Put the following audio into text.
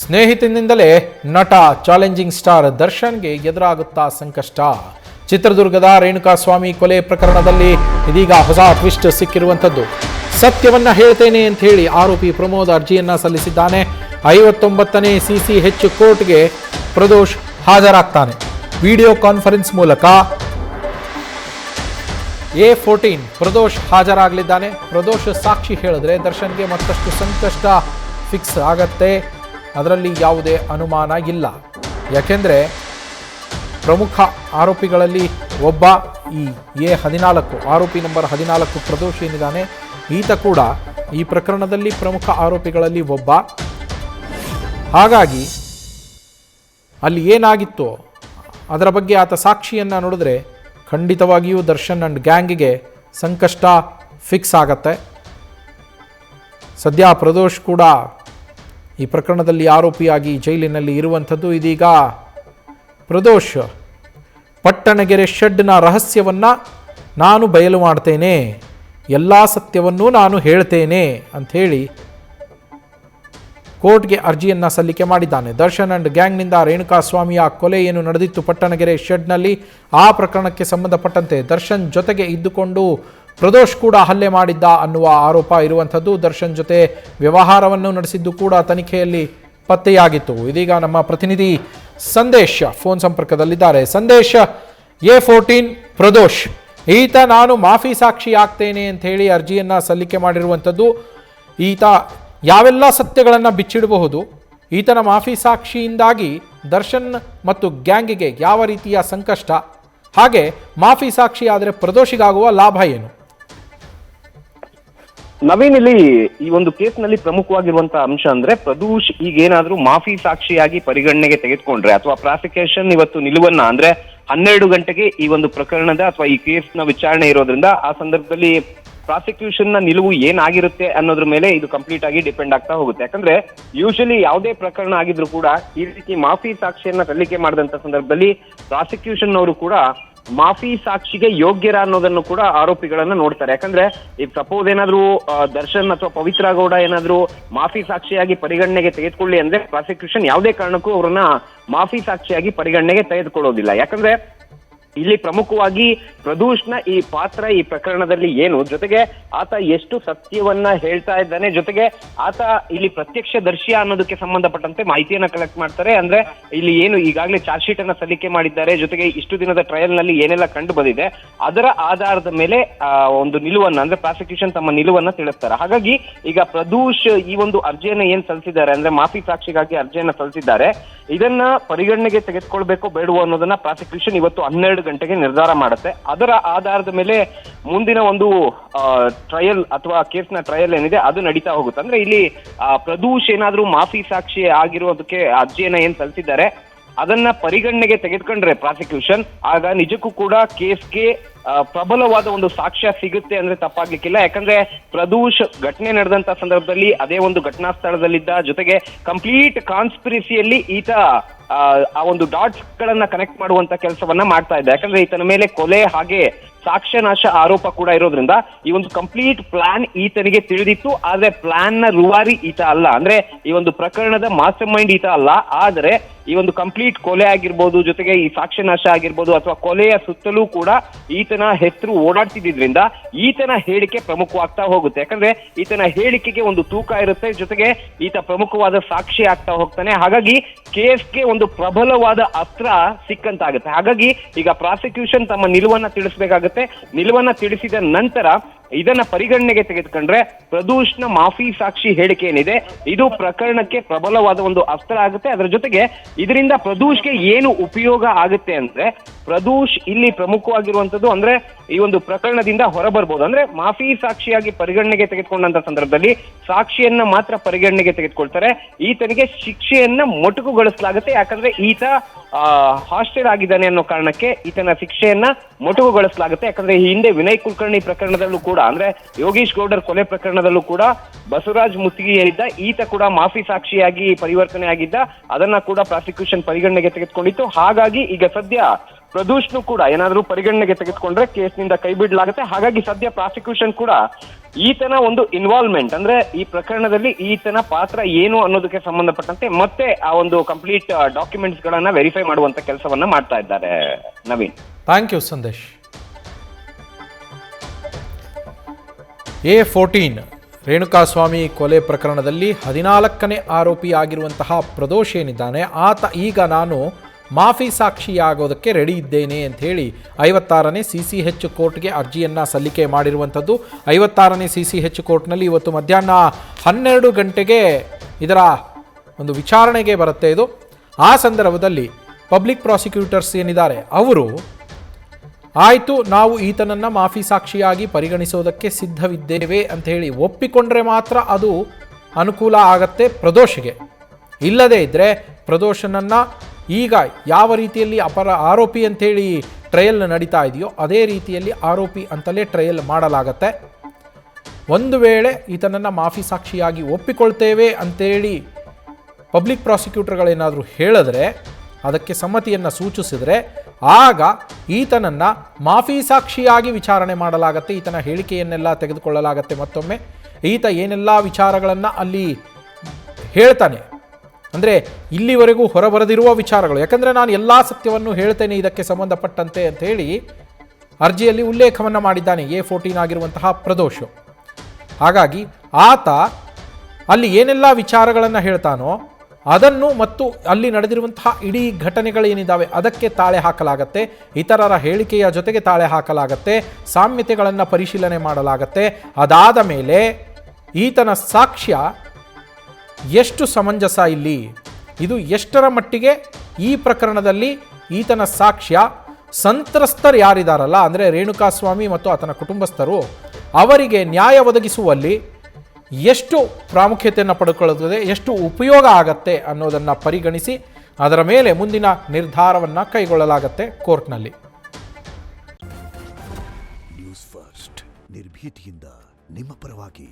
ಸ್ನೇಹಿತನಿಂದಲೇ ನಟ challenging star ದರ್ಶನ್ಗೆ ಎದುರಾಗುತ್ತಾ ಸಂಕಷ್ಟ. ಚಿತ್ರದುರ್ಗದ ರೇಣುಕಾಸ್ವಾಮಿ ಕೊಲೆ ಪ್ರಕರಣದಲ್ಲಿ ಇದೀಗ ಹೊಸ ಟ್ವಿಸ್ಟ್ ಸಿಕ್ಕಿರುವಂಥದ್ದು. ಸತ್ಯವನ್ನ ಹೇಳ್ತೇನೆ ಅಂತ ಹೇಳಿ ಆರೋಪಿ ಪ್ರಮೋದ್ ಅರ್ಜಿಯನ್ನ ಸಲ್ಲಿಸಿದ್ದಾನೆ. 59ನೇ CCH ಕೋರ್ಟ್ಗೆ ಪ್ರದೋಷ್ ಹಾಜರಾಗ್ತಾನೆ. ವಿಡಿಯೋ ಕಾನ್ಫರೆನ್ಸ್ ಮೂಲಕ A14 ಪ್ರದೋಷ್ ಹಾಜರಾಗಲಿದ್ದಾನೆ. ಪ್ರದೋಷ್ ಸಾಕ್ಷಿ ಹೇಳಿದ್ರೆ ದರ್ಶನ್ಗೆ ಮತ್ತಷ್ಟು ಸಂಕಷ್ಟ ಫಿಕ್ಸ್ ಆಗತ್ತೆ, ಅದರಲ್ಲಿ ಯಾವುದೇ ಅನುಮಾನ ಇಲ್ಲ. ಯಾಕೆಂದರೆ ಪ್ರಮುಖ ಆರೋಪಿಗಳಲ್ಲಿ ಒಬ್ಬ ಈ A14 ಆರೋಪಿ ನಂಬರ್ 14 ಪ್ರದೋಷ್ ಏನಿದ್ದಾನೆ, ಈತ ಕೂಡ ಈ ಪ್ರಕರಣದಲ್ಲಿ ಪ್ರಮುಖ ಆರೋಪಿಗಳಲ್ಲಿ ಒಬ್ಬ. ಹಾಗಾಗಿ ಅಲ್ಲಿ ಏನಾಗಿತ್ತು ಅದರ ಬಗ್ಗೆ ಆತ ಸಾಕ್ಷಿಯನ್ನು ನೋಡಿದ್ರೆ ಖಂಡಿತವಾಗಿಯೂ ದರ್ಶನ್ ಅಂಡ್ ಗ್ಯಾಂಗಿಗೆ ಸಂಕಷ್ಟ ಫಿಕ್ಸ್ ಆಗತ್ತೆ. ಸದ್ಯ ಪ್ರದೋಷ್ ಕೂಡ ಈ ಪ್ರಕರಣದಲ್ಲಿ ಆರೋಪಿಯಾಗಿ ಜೈಲಿನಲ್ಲಿ ಇರುವಂಥದ್ದು. ಇದೀಗ ಪ್ರದೋಷ್ ಪಟ್ಟಣಗೆರೆ ಶೆಡ್ನ ರಹಸ್ಯವನ್ನು ನಾನು ಬಯಲು ಮಾಡ್ತೇನೆ, ಎಲ್ಲ ಸತ್ಯವನ್ನೂ ನಾನು ಹೇಳ್ತೇನೆ ಅಂಥೇಳಿ ಕೋರ್ಟ್ಗೆ ಅರ್ಜಿಯನ್ನು ಸಲ್ಲಿಕೆ ಮಾಡಿದ್ದಾನೆ. ದರ್ಶನ್ ಅಂಡ್ ಗ್ಯಾಂಗ್ನಿಂದ ರೇಣುಕಾಸ್ವಾಮಿಯ ಕೊಲೆ ಏನು ನಡೆದಿತ್ತು ಪಟ್ಟಣಗೆರೆ ಶೆಡ್ನಲ್ಲಿ, ಆ ಪ್ರಕರಣಕ್ಕೆ ಸಂಬಂಧಪಟ್ಟಂತೆ ದರ್ಶನ್ ಜೊತೆಗೆ ಇದ್ದುಕೊಂಡು ಪ್ರದೋಷ್ ಕೂಡ ಹಲ್ಲೆ ಮಾಡಿದ್ದ ಅನ್ನುವ ಆರೋಪ ಇರುವಂಥದ್ದು. ದರ್ಶನ್ ಜೊತೆ ವ್ಯವಹಾರವನ್ನು ನಡೆಸಿದ್ದು ಕೂಡ ತನಿಖೆಯಲ್ಲಿ ಪತ್ತೆಯಾಗಿತ್ತು. ಇದೀಗ ನಮ್ಮ ಪ್ರತಿನಿಧಿ ಸಂದೇಶ್ ಫೋನ್ ಸಂಪರ್ಕದಲ್ಲಿದ್ದಾರೆ. ಸಂದೇಶ್, A14 ಪ್ರದೋಷ್ ಈತ ನಾನು ಮಾಫಿ ಸಾಕ್ಷಿ ಆಗ್ತೇನೆ ಅಂತ ಹೇಳಿ ಅರ್ಜಿಯನ್ನು ಸಲ್ಲಿಕೆ ಮಾಡಿರುವಂಥದ್ದು. ಈತ ಯಾವೆಲ್ಲ ಸತ್ಯಗಳನ್ನು ಬಿಚ್ಚಿಡಬಹುದು, ಈತನ ಮಾಫಿ ಸಾಕ್ಷಿಯಿಂದಾಗಿ ದರ್ಶನ್ ಮತ್ತು ಗ್ಯಾಂಗಿಗೆ ಯಾವ ರೀತಿಯ ಸಂಕಷ್ಟ, ಹಾಗೆ ಮಾಫಿ ಸಾಕ್ಷಿ ಆದರೆ ಪ್ರದೋಷಿಗಾಗುವ ಲಾಭ ಏನು? ನವೀನ್, ಇಲ್ಲಿ ಈ ಒಂದು ಕೇಸ್ನಲ್ಲಿ ಪ್ರಮುಖವಾಗಿರುವಂತಹ ಅಂಶ ಅಂದ್ರೆ ಪ್ರದೋಷ್ ಈಗೇನಾದ್ರೂ ಮಾಫಿ ಸಾಕ್ಷಿಯಾಗಿ ಪರಿಗಣನೆಗೆ ತೆಗೆದುಕೊಂಡ್ರೆ ಅಥವಾ ಪ್ರಾಸಿಕ್ಯೂಷನ್ ಇವತ್ತು ನಿಲುವನ್ನ ಅಂದ್ರೆ 12 ಗಂಟೆಗೆ ಈ ಒಂದು ಪ್ರಕರಣದ ಅಥವಾ ಈ ಕೇಸ್ನ ವಿಚಾರಣೆ ಇರೋದ್ರಿಂದ ಆ ಸಂದರ್ಭದಲ್ಲಿ ಪ್ರಾಸಿಕ್ಯೂಷನ್ ನ ನಿಲುವು ಏನಾಗಿರುತ್ತೆ ಅನ್ನೋದ್ರ ಮೇಲೆ ಇದು ಕಂಪ್ಲೀಟ್ ಆಗಿ ಡಿಪೆಂಡ್ ಆಗ್ತಾ ಹೋಗುತ್ತೆ. ಯಾಕಂದ್ರೆ ಯೂಶಲಿ ಯಾವುದೇ ಪ್ರಕರಣ ಆಗಿದ್ರು ಕೂಡ ಈ ರೀತಿ ಮಾಫಿ ಸಾಕ್ಷಿಯನ್ನ ಸಲ್ಲಿಕೆ ಮಾಡಿದಂತ ಸಂದರ್ಭದಲ್ಲಿ ಪ್ರಾಸಿಕ್ಯೂಷನ್ ಅವರು ಕೂಡ ಮಾಫಿ ಸಾಕ್ಷಿಗೆ ಯೋಗ್ಯರ ಅನ್ನೋದನ್ನು ಕೂಡ ಆರೋಪಿಗಳನ್ನ ನೋಡ್ತಾರೆ. ಯಾಕಂದ್ರೆ ಈಗ ಸಪೋಸ್ ಏನಾದ್ರು ದರ್ಶನ್ ಅಥವಾ ಪವಿತ್ರ ಗೌಡ ಏನಾದ್ರು ಮಾಫಿ ಸಾಕ್ಷಿಯಾಗಿ ಪರಿಗಣನೆಗೆ ತೆಗೆದುಕೊಳ್ಳಿ ಅಂದ್ರೆ ಪ್ರಾಸಿಕ್ಯೂಷನ್ ಯಾವುದೇ ಕಾರಣಕ್ಕೂ ಅವರನ್ನ ಮಾಫಿ ಸಾಕ್ಷಿಯಾಗಿ ಪರಿಗಣನೆಗೆ ತೆಗೆದುಕೊಳ್ಳೋದಿಲ್ಲ. ಯಾಕಂದ್ರೆ ಇಲ್ಲಿ ಪ್ರಮುಖವಾಗಿ ಪ್ರದೋಷ್ನ ಈ ಪಾತ್ರ ಈ ಪ್ರಕರಣದಲ್ಲಿ ಏನು, ಜೊತೆಗೆ ಆತ ಎಷ್ಟು ಸತ್ಯವನ್ನ ಹೇಳ್ತಾ ಇದ್ದಾನೆ, ಜೊತೆಗೆ ಆತ ಇಲ್ಲಿ ಪ್ರತ್ಯಕ್ಷದರ್ಶಿಯ ಅನ್ನೋದಕ್ಕೆ ಸಂಬಂಧಪಟ್ಟಂತೆ ಮಾಹಿತಿಯನ್ನ ಕಲೆಕ್ಟ್ ಮಾಡ್ತಾರೆ. ಅಂದ್ರೆ ಇಲ್ಲಿ ಏನು ಈಗಾಗಲೇ ಚಾರ್ಜ್ ಶೀಟ್ ಅನ್ನ ಸಲ್ಲಿಕೆ ಮಾಡಿದ್ದಾರೆ, ಜೊತೆಗೆ ಇಷ್ಟು ದಿನದ ಟ್ರಯಲ್ ನಲ್ಲಿ ಏನೆಲ್ಲ ಕಂಡು ಬಂದಿದೆ ಅದರ ಆಧಾರದ ಮೇಲೆ ಒಂದು ನಿಲುವನ್ನ ಅಂದ್ರೆ ಪ್ರಾಸಿಕ್ಯೂಷನ್ ತಮ್ಮ ನಿಲುವನ್ನ ತಿಳಿಸ್ತಾರೆ. ಹಾಗಾಗಿ ಈಗ ಪ್ರದೋಷ್ ಈ ಒಂದು ಅರ್ಜಿಯನ್ನ ಏನ್ ಸಲ್ಲಿಸಿದ್ದಾರೆ ಅಂದ್ರೆ ಮಾಫಿ ಸಾಕ್ಷಿಗಾಗಿ ಅರ್ಜಿಯನ್ನ ಸಲ್ಲಿಸಿದ್ದಾರೆ, ಇದನ್ನ ಪರಿಗಣನೆಗೆ ತೆಗೆದುಕೊಳ್ಬೇಕು ಬೇಡವೋ ಅನ್ನೋದನ್ನ ಪ್ರಾಸಿಕ್ಯೂಷನ್ ಇವತ್ತು 12 ಗಂಟೆಗೆ ನಿರ್ಧಾರ ಮಾಡುತ್ತೆ. ಅದರ ಆಧಾರದ ಮೇಲೆ ಮುಂದಿನ ಒಂದು ಟ್ರಯಲ್ ಅಥವಾ ಕೇಸ್ನ ಟ್ರಯಲ್ ಏನಿದೆ ಅದು ನಡೀತಾ ಹೋಗುತ್ತೆ. ಅಂದ್ರೆ ಇಲ್ಲಿ ಪ್ರದೋಷ್ ಏನಾದ್ರೂ ಮಾಫಿ ಸಾಕ್ಷಿ ಆಗಿರೋದಕ್ಕೆ ಅರ್ಜಿಯನ್ನ ಏನ್ ಸಲ್ಲಿಸಿದ್ದಾರೆ ಅದನ್ನ ಪರಿಗಣನೆಗೆ ತೆಗೆದುಕೊಂಡ್ರೆ ಪ್ರಾಸಿಕ್ಯೂಷನ್, ಆಗ ನಿಜಕ್ಕೂ ಕೂಡ ಕೇಸ್ಗೆ ಪ್ರಬಲವಾದ ಒಂದು ಸಾಕ್ಷ್ಯ ಸಿಗುತ್ತೆ ಅಂದ್ರೆ ತಪ್ಪಾಗ್ಲಿಕ್ಕಿಲ್ಲ. ಯಾಕಂದ್ರೆ ಪ್ರದೋಷ್ ಘಟನೆ ನಡೆದಂತ ಸಂದರ್ಭದಲ್ಲಿ ಅದೇ ಒಂದು ಘಟನಾ ಸ್ಥಳದಲ್ಲಿದ್ದ, ಜೊತೆಗೆ ಕಂಪ್ಲೀಟ್ ಕಾನ್ಸ್ಪಿರಸಿಯಲ್ಲಿ ಈತ ಆ ಒಂದು ಡಾಟ್ಸ್ ಗಳನ್ನ ಕನೆಕ್ಟ್ ಮಾಡುವಂತ ಕೆಲಸವನ್ನ ಮಾಡ್ತಾ ಇದ್ದ. ಯಾಕಂದ್ರೆ ಈತನ ಮೇಲೆ ಕೊಲೆ ಹಾಗೆ ಸಾಕ್ಷ್ಯನಾಶ ಆರೋಪ ಕೂಡ ಇರೋದ್ರಿಂದ ಈ ಒಂದು ಕಂಪ್ಲೀಟ್ ಪ್ಲಾನ್ ಈತನಿಗೆ ತಿಳಿದಿತ್ತು. ಆದ್ರೆ ಪ್ಲಾನ್ ನ ರೂವಾರಿ ಈತ ಅಲ್ಲ, ಅಂದ್ರೆ ಈ ಒಂದು ಪ್ರಕರಣದ ಮಾಸ್ಟರ್ ಮೈಂಡ್ ಈತ ಅಲ್ಲ. ಆದ್ರೆ ಈ ಒಂದು ಕಂಪ್ಲೀಟ್ ಕೊಲೆ ಆಗಿರ್ಬೋದು, ಜೊತೆಗೆ ಈ ಸಾಕ್ಷ್ಯನಾಶ ಆಗಿರ್ಬೋದು ಅಥವಾ ಕೊಲೆಯ ಸುತ್ತಲೂ ಕೂಡ ಈತನ ಹೆಸರು ಓಡಾಡ್ತಿದ್ರಿಂದ ಈತನ ಹೇಳಿಕೆ ಪ್ರಮುಖವಾಗ್ತಾ ಹೋಗುತ್ತೆ. ಯಾಕಂದ್ರೆ ಈತನ ಹೇಳಿಕೆಗೆ ಒಂದು ತೂಕ ಇರುತ್ತೆ, ಜೊತೆಗೆ ಈತ ಪ್ರಮುಖವಾದ ಸಾಕ್ಷಿ ಆಗ್ತಾ ಹೋಗ್ತಾನೆ. ಹಾಗಾಗಿ ಕೇಸ್ಗೆ ಒಂದು ಪ್ರಬಲವಾದ ಅಸ್ತ್ರ ಸಿಕ್ಕಂತಾಗುತ್ತೆ. ಹಾಗಾಗಿ ಈಗ ಪ್ರಾಸಿಕ್ಯೂಷನ್ ತಮ್ಮ ನಿಲುವನ್ನ ತಿಳಿಸಬೇಕಾಗುತ್ತೆ. ನಿಲುವನ್ನ ತಿಳಿಸಿದ ನಂತರ ಇದನ್ನ ಪರಿಗಣನೆಗೆ ತೆಗೆದುಕೊಂಡ್ರೆ ಪ್ರದೋಷ್ನ ಮಾಫಿ ಸಾಕ್ಷಿ ಹೇಳಿಕೆ ಏನಿದೆ ಇದು ಪ್ರಕರಣಕ್ಕೆ ಪ್ರಬಲವಾದ ಒಂದು ಅಸ್ತ್ರ ಆಗುತ್ತೆ. ಅದರ ಜೊತೆಗೆ ಇದರಿಂದ ಪ್ರದೋಷ್ಗೆ ಏನು ಉಪಯೋಗ ಆಗುತ್ತೆ ಅಂದ್ರೆ ಪ್ರದೋಷ್ ಇಲ್ಲಿ ಪ್ರಮುಖವಾಗಿರುವಂತದ್ದು ಅಂದ್ರೆ ಈ ಒಂದು ಪ್ರಕರಣದಿಂದ ಹೊರಬರ್ಬೋದು. ಅಂದ್ರೆ ಮಾಫಿ ಸಾಕ್ಷಿಯಾಗಿ ಪರಿಗಣನೆಗೆ ತೆಗೆದುಕೊಂಡಂತ ಸಂದರ್ಭದಲ್ಲಿ ಸಾಕ್ಷಿಯನ್ನ ಮಾತ್ರ ಪರಿಗಣನೆಗೆ ತೆಗೆದುಕೊಳ್ತಾರೆ, ಈತನಿಗೆ ಶಿಕ್ಷೆಯನ್ನ ಮೊಟಕುಗೊಳಿಸಲಾಗುತ್ತೆ. ಯಾಕಂದ್ರೆ ಈತ ಹಾಸ್ಟೆಲ್ ಆಗಿದ್ದಾನೆ ಅನ್ನೋ ಕಾರಣಕ್ಕೆ ಈತನ ಶಿಕ್ಷೆಯನ್ನ ಮೊಟಕುಗೊಳಿಸಲಾಗುತ್ತೆ. ಯಾಕಂದ್ರೆ ಈ ಹಿಂದೆ ವಿನಯ್ ಕುಲಕರ್ಣಿ ಪ್ರಕರಣದಲ್ಲೂ ಕೂಡ ಅಂದ್ರೆ ಯೋಗೀಶ್ ಗೌಡರ್ ಕೊಲೆ ಪ್ರಕರಣದಲ್ಲೂ ಕೂಡ ಬಸವರಾಜ್ ಮುತ್ತಿಗೆ ಏನಿದ್ದ ಈತ ಕೂಡ ಮಾಫಿ ಸಾಕ್ಷಿಯಾಗಿ ಪರಿವರ್ತನೆ ಆಗಿದ್ದ, ಅದನ್ನ ಕೂಡ ಪ್ರಾಸಿಕ್ಯೂಷನ್ ಪರಿಗಣನೆಗೆ ತೆಗೆದುಕೊಂಡಿತ್ತು. ಹಾಗಾಗಿ ಈಗ ಸದ್ಯ ಪ್ರದೋಷ್ನು ಕೂಡ ಏನಾದರೂ ಪರಿಗಣನೆಗೆ ತೆಗೆದುಕೊಂಡ್ರೆ ಕೇಸ್ನಿಂದ ಕೈ ಬಿಡಲಾಗುತ್ತೆ. ಹಾಗಾಗಿ ಸದ್ಯ ಪ್ರಾಸಿಕ್ಯೂಷನ್ ಕೂಡ ಈತನ ಒಂದು ಇನ್ವಾಲ್ವ್ಮೆಂಟ್ ಅಂದ್ರೆ ಈ ಪ್ರಕರಣದಲ್ಲಿ ಈತನ ಪಾತ್ರ ಏನು ಅನ್ನೋದಕ್ಕೆ ಸಂಬಂಧಪಟ್ಟಂತೆ ಮತ್ತೆ ಆ ಒಂದು ಕಂಪ್ಲೀಟ್ ಡಾಕ್ಯುಮೆಂಟ್ಸ್ ಗಳನ್ನ ವೆರಿಫೈ ಮಾಡುವಂತ ಕೆಲಸವನ್ನ ಮಾಡ್ತಾ ಇದ್ದಾರೆ Naveen. Thank you Sandesh. A14 Renukaswamy ಕೊಲೆ ಪ್ರಕರಣದಲ್ಲಿ 14ನೇ ಆರೋಪಿ ಆಗಿರುವಂತಹ ಪ್ರದೋಷ್ ಏನಿದ್ದಾನೆ, ಆತ ಈಗ ನಾನು ಮಾಫಿ ಸಾಕ್ಷಿಯಾಗೋದಕ್ಕೆ ರೆಡಿ ಇದ್ದೇನೆ ಅಂತ ಹೇಳಿ 56ನೇ CCH ಕೋರ್ಟ್ಗೆ ಅರ್ಜಿಯನ್ನು ಸಲ್ಲಿಕೆ ಮಾಡಿರುವಂಥದ್ದು. 56ನೇ CCH ಕೋರ್ಟ್ನಲ್ಲಿ ಇವತ್ತು ಮಧ್ಯಾಹ್ನ 12 ಗಂಟೆಗೆ ಇದರ ಒಂದು ವಿಚಾರಣೆಗೆ ಬರುತ್ತೆ ಇದು. ಆ ಸಂದರ್ಭದಲ್ಲಿ ಪಬ್ಲಿಕ್ ಪ್ರಾಸಿಕ್ಯೂಟರ್ಸ್ ಏನಿದ್ದಾರೆ ಅವರು ಆಯಿತು ನಾವು ಈತನನ್ನು ಮಾಫಿ ಸಾಕ್ಷಿಯಾಗಿ ಪರಿಗಣಿಸೋದಕ್ಕೆ ಸಿದ್ಧವಿದ್ದೇವೆ ಅಂತ ಹೇಳಿ ಒಪ್ಪಿಕೊಂಡ್ರೆ ಮಾತ್ರ ಅದು ಅನುಕೂಲ ಆಗತ್ತೆ ಪ್ರದೋಷ್ಗೆ. ಇಲ್ಲದೇ ಇದ್ದರೆ ಪ್ರದೋಷನನ್ನು ಈಗ ಯಾವ ರೀತಿಯಲ್ಲಿ ಆರೋಪಿ ಅಂಥೇಳಿ ಟ್ರಯಲ್ ನಡೀತಾ ಇದೆಯೋ ಅದೇ ರೀತಿಯಲ್ಲಿ ಆರೋಪಿ ಅಂತಲೇ ಟ್ರಯಲ್ ಮಾಡಲಾಗತ್ತೆ. ಒಂದು ವೇಳೆ ಈತನನ್ನು ಮಾಫಿ ಸಾಕ್ಷಿಯಾಗಿ ಒಪ್ಪಿಕೊಳ್ತೇವೆ ಅಂತೇಳಿ ಪಬ್ಲಿಕ್ ಪ್ರಾಸಿಕ್ಯೂಟರ್ಗಳೇನಾದರೂ ಹೇಳಿದ್ರೆ, ಅದಕ್ಕೆ ಸಮ್ಮತಿಯನ್ನು ಸೂಚಿಸಿದರೆ ಆಗ ಈತನನ್ನು ಮಾಫಿ ಸಾಕ್ಷಿಯಾಗಿ ವಿಚಾರಣೆ ಮಾಡಲಾಗತ್ತೆ. ಈತನ ಹೇಳಿಕೆಯನ್ನೆಲ್ಲ ತೆಗೆದುಕೊಳ್ಳಲಾಗತ್ತೆ. ಮತ್ತೊಮ್ಮೆ ಈತ ಏನೆಲ್ಲ ವಿಚಾರಗಳನ್ನು ಅಲ್ಲಿ ಹೇಳ್ತಾನೆ, ಅಂದರೆ ಇಲ್ಲಿವರೆಗೂ ಹೊರಬರದಿರುವ ವಿಚಾರಗಳು, ಯಾಕಂದರೆ ನಾನು ಎಲ್ಲ ಸತ್ಯವನ್ನು ಹೇಳ್ತೇನೆ ಇದಕ್ಕೆ ಸಂಬಂಧಪಟ್ಟಂತೆ ಅಂತ ಹೇಳಿ ಅರ್ಜಿಯಲ್ಲಿ ಉಲ್ಲೇಖವನ್ನು ಮಾಡಿದ್ದಾನೆ A14 ಆಗಿರುವಂತಹ ಪ್ರದೋಷ್. ಹಾಗಾಗಿ ಆತ ಅಲ್ಲಿ ಏನೆಲ್ಲ ವಿಚಾರಗಳನ್ನು ಹೇಳ್ತಾನೋ ಅದನ್ನು ಮತ್ತು ಅಲ್ಲಿ ನಡೆದಿರುವಂತಹ ಇಡೀ ಘಟನೆಗಳೇನಿದ್ದಾವೆ ಅದಕ್ಕೆ ತಾಳೆ ಹಾಕಲಾಗತ್ತೆ. ಇತರರ ಹೇಳಿಕೆಯ ಜೊತೆಗೆ ತಾಳೆ ಹಾಕಲಾಗತ್ತೆ. ಸಾಮ್ಯತೆಗಳನ್ನು ಪರಿಶೀಲನೆ ಮಾಡಲಾಗತ್ತೆ. ಅದಾದ ಮೇಲೆ ಈತನ ಸಾಕ್ಷ್ಯ ಎಷ್ಟು ಸಮಂಜಸ, ಇಲ್ಲಿ ಇದು ಎಷ್ಟರ ಮಟ್ಟಿಗೆ ಈ ಪ್ರಕರಣದಲ್ಲಿ ಈತನ ಸಾಕ್ಷ್ಯ ಸಂತ್ರಸ್ತರು ಯಾರಿದಾರಲ್ಲ, ಅಂದರೆ ರೇಣುಕಾಸ್ವಾಮಿ ಮತ್ತು ಆತನ ಕುಟುಂಬಸ್ಥರು, ಅವರಿಗೆ ನ್ಯಾಯ ಒದಗಿಸುವಲ್ಲಿ ಎಷ್ಟು ಪ್ರಾಮುಖ್ಯತೆಯನ್ನು ಪಡೆದುಕೊಳ್ಳುತ್ತದೆ, ಎಷ್ಟು ಉಪಯೋಗ ಆಗತ್ತೆ ಅನ್ನೋದನ್ನು ಪರಿಗಣಿಸಿ ಅದರ ಮೇಲೆ ಮುಂದಿನ ನಿರ್ಧಾರವನ್ನು ಕೈಗೊಳ್ಳಲಾಗತ್ತೆ ಕೋರ್ಟ್ನಲ್ಲಿ. ನ್ಯೂಸ್ ಫಸ್ಟ್ ನಿರ್ಭೀತಿಯಿಂದ ನಿಮ್ಮ ಪರವಾಗಿ.